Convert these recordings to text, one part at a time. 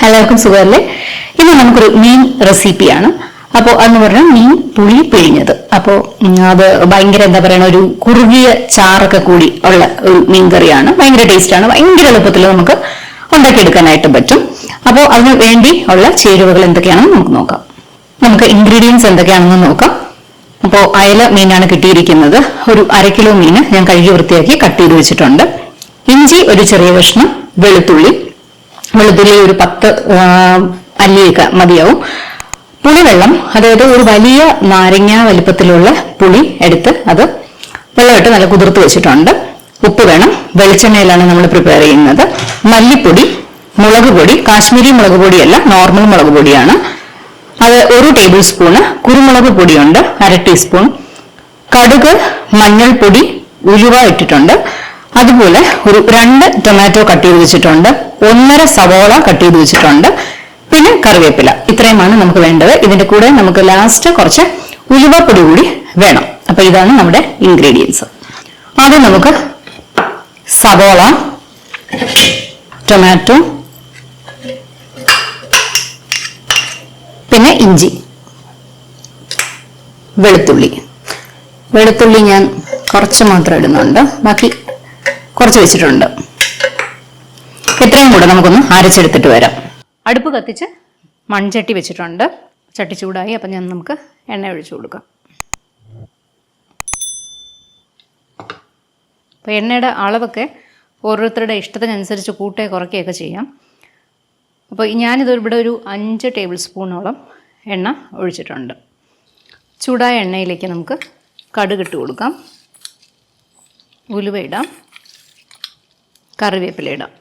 എല്ലാവർക്കും സുഖമല്ലേ? ഇന്ന് നമുക്കൊരു മീൻ റെസിപ്പിയാണ്. അപ്പോൾ അതെന്ന് പറഞ്ഞാൽ മീൻ പുളി പിഴിഞ്ഞത്. അപ്പോൾ അത് ഭയങ്കര എന്താ പറയുക, ഒരു കുറുകിയ ചാറൊക്കെ കൂടി ഉള്ള ഒരു മീൻ കറിയാണ്. ഭയങ്കര ടേസ്റ്റാണ്. ഭയങ്കര എളുപ്പത്തിൽ നമുക്ക് ഉണ്ടാക്കിയെടുക്കാനായിട്ട് പറ്റും. അപ്പോൾ അതിന് വേണ്ടി ഉള്ള ചേരുവകൾ എന്തൊക്കെയാണെന്ന് നമുക്ക് നോക്കാം. നമുക്ക് ഇൻഗ്രീഡിയൻസ് എന്തൊക്കെയാണെന്ന് നോക്കാം. അപ്പോൾ അയല മീനാണ് കിട്ടിയിരിക്കുന്നത്. ഒരു 1/2 കിലോ മീന് ഞാൻ കഴുകി വൃത്തിയാക്കി കട്ട് ചെയ്ത് വെച്ചിട്ടുണ്ട്. ഇഞ്ചി ഒരു ചെറിയ കഷ്ണം, വെളുത്തുള്ളി ഒരു 10 അല്ലിയൊക്കെ മതിയാവും. പുളിവെള്ളം, അതായത് ഒരു വലിയ നാരങ്ങ വലിപ്പത്തിലുള്ള പുളി എടുത്ത് അത് വെള്ളമിട്ട് നല്ല കുതിർത്ത് വെച്ചിട്ടുണ്ട്. ഉപ്പ് വേണം. വെളിച്ചെണ്ണയിലാണ് നമ്മൾ പ്രിപ്പയർ ചെയ്യുന്നത്. മല്ലിപ്പൊടി, മുളക് പൊടി, കാശ്മീരി മുളക് പൊടിയല്ല, നോർമൽ മുളക് പൊടിയാണ്. അത് 1 ടേബിൾ സ്പൂണ്. കുരുമുളക് പൊടിയുണ്ട് 1/2 ടീസ്പൂൺ. കടുക്, മഞ്ഞൾപ്പൊടി, ഉലുവ ഇട്ടിട്ടുണ്ട്. അതുപോലെ ഒരു 2 ടൊമാറ്റോ കട്ട് ചെയ്ത് വെച്ചിട്ടുണ്ട്. 1.5 സവോള കട്ട് ചെയ്ത് വെച്ചിട്ടുണ്ട്. പിന്നെ കറിവേപ്പില. ഇത്രയുമാണ് നമുക്ക് വേണ്ടത്. ഇതിന്റെ കൂടെ നമുക്ക് ലാസ്റ്റ് കുറച്ച് ഉലുവപ്പൊടി കൂടി വേണം. അപ്പൊ ഇതാണ് നമ്മുടെ ഇൻഗ്രീഡിയൻസ്. ആദ്യം നമുക്ക് സവോള, ടൊമാറ്റോ, പിന്നെ ഇഞ്ചി, വെളുത്തുള്ളി ഞാൻ കുറച്ച് മാത്രം ഇടുന്നുണ്ട്, ബാക്കി കുറച്ച് വെച്ചിട്ടുണ്ട്. ഇത്രയും കൂടെ നമുക്കൊന്ന് അരച്ചെടുത്തിട്ട് വരാം. അടുപ്പ് കത്തിച്ച് മൺചട്ടി വെച്ചിട്ടുണ്ട്. ചട്ടി ചൂടായി. അപ്പം നമുക്ക് എണ്ണ ഒഴിച്ചു കൊടുക്കാം. അപ്പോൾ എണ്ണയുടെ അളവൊക്കെ ഓരോരുത്തരുടെ ഇഷ്ടത്തിനനുസരിച്ച് കൂട്ടുകയോ കുറയ്ക്കുകയൊക്കെ ചെയ്യാം. അപ്പോൾ ഞാനിത് ഇവിടെ ഒരു 5 ടേബിൾ സ്പൂണോളം എണ്ണ ഒഴിച്ചിട്ടുണ്ട്. ചൂടായ എണ്ണയിലേക്ക് നമുക്ക് കടുകിട്ട് കൊടുക്കാം. ഉലുവ ഇടാം. കറിവേപ്പില ഇടാം.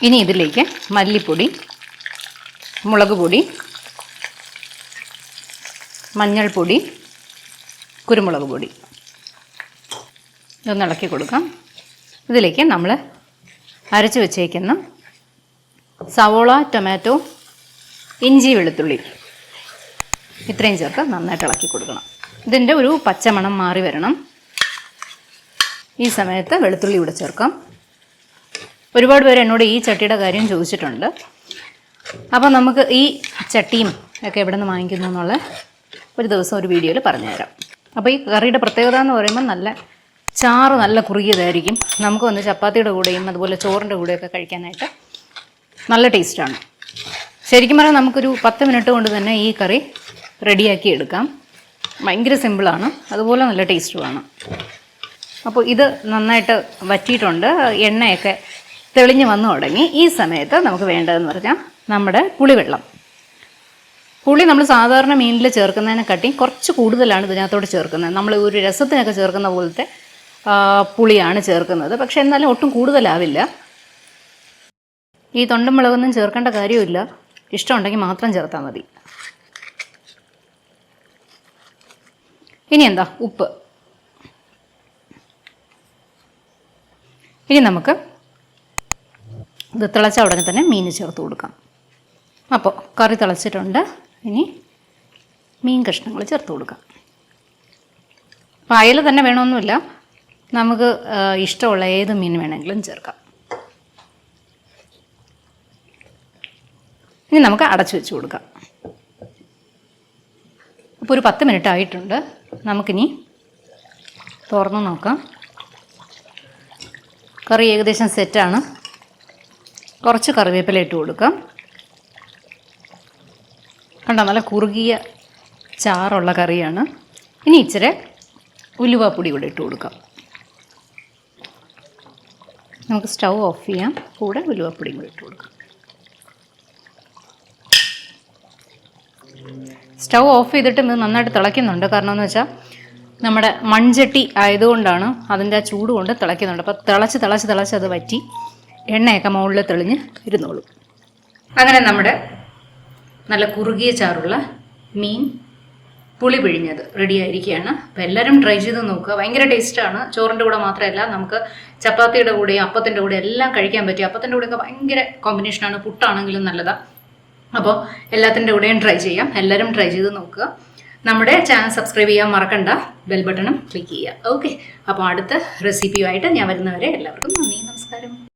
ഇനി ഇതിലേക്ക് മല്ലിപ്പൊടി, മുളക് പൊടി, മഞ്ഞൾപ്പൊടി, കുരുമുളക് പൊടി ഇതൊന്ന് ഇളക്കി കൊടുക്കാം. ഇതിലേക്ക് നമ്മൾ അരച്ച് വെച്ചേക്കുന്ന സവോള, ടൊമാറ്റോ, ഇഞ്ചി, വെളുത്തുള്ളി ഇത്രയും ചേർത്ത് നന്നായിട്ട് ഇളക്കി കൊടുക്കണം. ഇതിൻ്റെ ഒരു പച്ചമണം മാറി വരണം. ഈ സമയത്ത് വെളുത്തുള്ളി ഇവിടെ ചേർക്കാം. ഒരുപാട് പേര് എന്നോട് ഈ ചട്ടിയുടെ കാര്യം ചോദിച്ചിട്ടുണ്ട്. അപ്പോൾ നമുക്ക് ഈ ചട്ടിയും ഒക്കെ എവിടെ നിന്ന് വാങ്ങിക്കുന്നു എന്നുള്ള ഒരു ദിവസം ഒരു വീഡിയോയിൽ പറഞ്ഞുതരാം. അപ്പോൾ ഈ കറിയുടെ പ്രത്യേകത എന്ന് പറയുമ്പോൾ നല്ല ചാറ് നല്ല കുറുകിയതായിരിക്കും. നമുക്ക് വന്ന് ചപ്പാത്തിയുടെ കൂടെയും അതുപോലെ ചോറിൻ്റെ കൂടെയൊക്കെ കഴിക്കാനായിട്ട് നല്ല ടേസ്റ്റാണ്. ശരിക്കും പറഞ്ഞാൽ നമുക്കൊരു 10 മിനിറ്റ് കൊണ്ട് തന്നെ ഈ കറി റെഡിയാക്കി എടുക്കാം. ഭയങ്കര സിമ്പിളാണ്, അതുപോലെ നല്ല ടേസ്റ്റുമാണ്. അപ്പോൾ ഇത് നന്നായിട്ട് വറ്റിയിട്ടുണ്ട്. എണ്ണയൊക്കെ തെളിഞ്ഞ് വന്നു തുടങ്ങി. ഈ സമയത്ത് നമുക്ക് വേണ്ടതെന്ന് പറഞ്ഞാൽ നമ്മുടെ പുളിവെള്ളം. പുളി നമ്മൾ സാധാരണ മീനിൽ ചേർക്കുന്നതിനെക്കാട്ടി കുറച്ച് കൂടുതലാണ് ഇതിനകത്തോട് ചേർക്കുന്നത്. നമ്മൾ ഒരു രസത്തിനൊക്കെ ചേർക്കുന്ന പോലത്തെ പുളിയാണ് ചേർക്കുന്നത്. പക്ഷെ എന്നാലും ഒട്ടും കൂടുതലാവില്ല. ഈ തൊണ്ടും മുളകൊന്നും ചേർക്കേണ്ട കാര്യമില്ല. ഇഷ്ടമുണ്ടെങ്കിൽ മാത്രം ചേർത്താൽ മതി. ഇനി എന്താ, ഉപ്പ്. ഇനി നമുക്ക് ഇത് തിളച്ച ഉടനെ തന്നെ മീൻ ചേർത്ത് കൊടുക്കാം. അപ്പോൾ കറി തിളച്ചിട്ടുണ്ട്. ഇനി മീൻ കഷ്ണങ്ങൾ ചേർത്ത് കൊടുക്കാം. അപ്പോൾ അയല തന്നെ വേണമെന്നില്ല, നമുക്ക് ഇഷ്ടമുള്ള ഏത് മീൻ വേണമെങ്കിലും ചേർക്കാം. ഇനി നമുക്ക് അടച്ചു വെച്ച് കൊടുക്കാം. അപ്പോൾ ഒരു 10 മിനിറ്റ് ആയിട്ടുണ്ട്. നമുക്കിനി തുറന്ന് നോക്കാം. കറി ഏകദേശം സെറ്റാണ്. കുറച്ച് കറിവേപ്പില ഇട്ട് കൊടുക്കാം. കണ്ടോ, നല്ല കുറുകിയ ചാറുള്ള കറിയാണ്. ഇനി ഇച്ചിരി ഉലുവാപ്പൊടി കൂടെ ഇട്ട് കൊടുക്കാം. നമുക്ക് സ്റ്റൗ ഓഫ് ചെയ്യാം. കൂടെ ഉലുവാപ്പൊടിയും കൂടെ ഇട്ട് കൊടുക്കാം. സ്റ്റൗ ഓഫ് ചെയ്തിട്ട് ഇത് നന്നായിട്ട് തിളയ്ക്കുന്നുണ്ട്. കാരണം എന്ന് വെച്ചാൽ നമ്മുടെ മൺചട്ടി ആയതുകൊണ്ടാണ് അതിൻ്റെ ആ ചൂട് കൊണ്ട് തിളയ്ക്കുന്നുണ്ട്. അപ്പോൾ തിളച്ച് അത് വറ്റി എണ്ണയൊക്കെ മുകളിൽ തെളിഞ്ഞ് ഇരുന്നോളും. അങ്ങനെ നമ്മുടെ നല്ല കുറുകിയ ചാറുള്ള മീൻ പുളി പിഴിഞ്ഞത് റെഡി ആയിരിക്കുകയാണ്. അപ്പോൾ എല്ലാവരും ട്രൈ ചെയ്ത് നോക്കുക. ഭയങ്കര ടേസ്റ്റാണ്. ചോറിൻ്റെ കൂടെ മാത്രമല്ല, നമുക്ക് ചപ്പാത്തിയുടെ കൂടെയും അപ്പത്തിൻ്റെ കൂടെ എല്ലാം കഴിക്കാൻ പറ്റും. അപ്പത്തിൻ്റെ കൂടെയൊക്കെ ഭയങ്കര കോമ്പിനേഷനാണ്. പുട്ടാണെങ്കിലും നല്ലതാണ്. അപ്പോൾ എല്ലാത്തിൻ്റെ കൂടെയും ട്രൈ ചെയ്യാം. എല്ലാവരും ട്രൈ ചെയ്ത് നോക്കുക. നമ്മുടെ ചാനൽ സബ്സ്ക്രൈബ് ചെയ്യാൻ മറക്കണ്ട, ബെൽ ബട്ടണും ക്ലിക്ക് ചെയ്യുക. ഓക്കെ, അപ്പോൾ അടുത്ത റെസിപ്പിയുമായിട്ട് ഞാൻ വരുന്നവരെ എല്ലാവർക്കും നന്ദി, നമസ്കാരം.